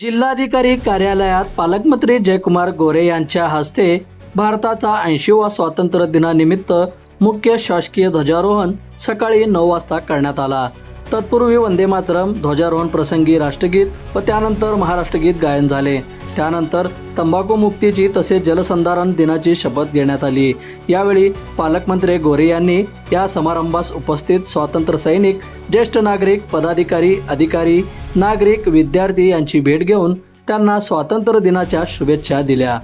जिल्हाधिकारी कार्यालयात पालकमंत्री जयकुमार गोरे यांच्या हस्ते भारताचा 80वा स्वातंत्र्य दिनानिमित्त मुख्य शासकीय ध्वजारोहण सकाळी 9 वाजता करण्यात आला। तत्पूर्वी वंदे मातरम ध्वजारोहण प्रसंगी राष्ट्रगीत व त्यानंतर महाराष्ट्रगीत गायन झाले। त्यानंतर तंबाखू मुक्तीची तसेच जलसंधारण दिनाची शपथ घेण्यात आली। यावेळी पालकमंत्री गोरे यांनी या समारंभास उपस्थित स्वातंत्र्य सैनिक, ज्येष्ठ नागरिक, पदाधिकारी, अधिकारी, नागरिक, विद्यार्थी यांची भेट घेऊन त्यांना स्वातंत्र्य दिनाच्या शुभेच्छा दिल्या।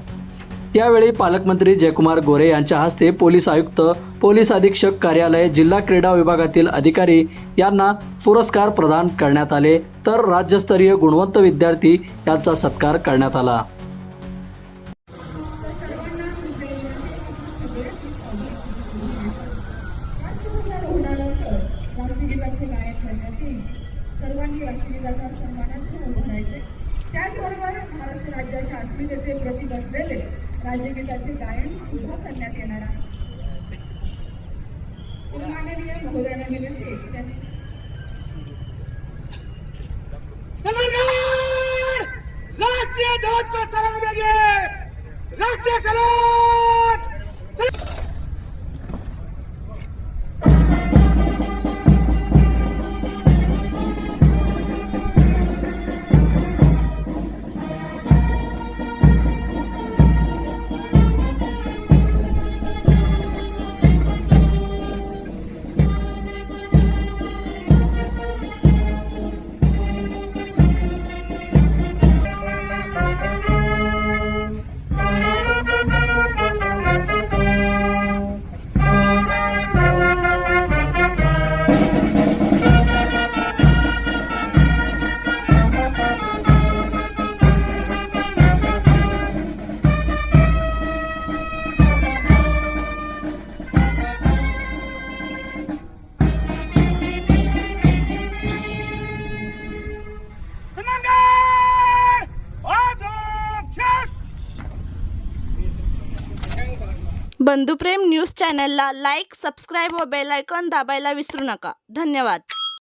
यावेळी पालकमंत्री जयकुमार गोरे यांच्या हस्ते पोलीस आयुक्त, पोलीस अधीक्षक कार्यालय, जिल्हा क्रीडा विभागातील अधिकारी यांना पुरस्कार प्रदान करण्यात आले, तर राज्यस्तरीय गुणवंत विद्यार्थी यांचा सत्कार करण्यात आला। सर्वांनी राष्ट्रगीताच्या सन्मानार्थ उभं राहायचे। त्याचबरोबर महाराष्ट्र राज्याच्या अस्मितेचे प्रतीक असलेले राज्यगीताचे गायन सुद्धा करण्यात येणार आहे। माननीय महोदयांना विनंती राष्ट्रीय ध्वज को सलाम देंगे। राष्ट्रीय सलाम। बंधुप्रेम न्यूज चॅनलला लाईक, सबस्क्राईब व बेल आयकॉन दाबायला विसरू नका। धन्यवाद।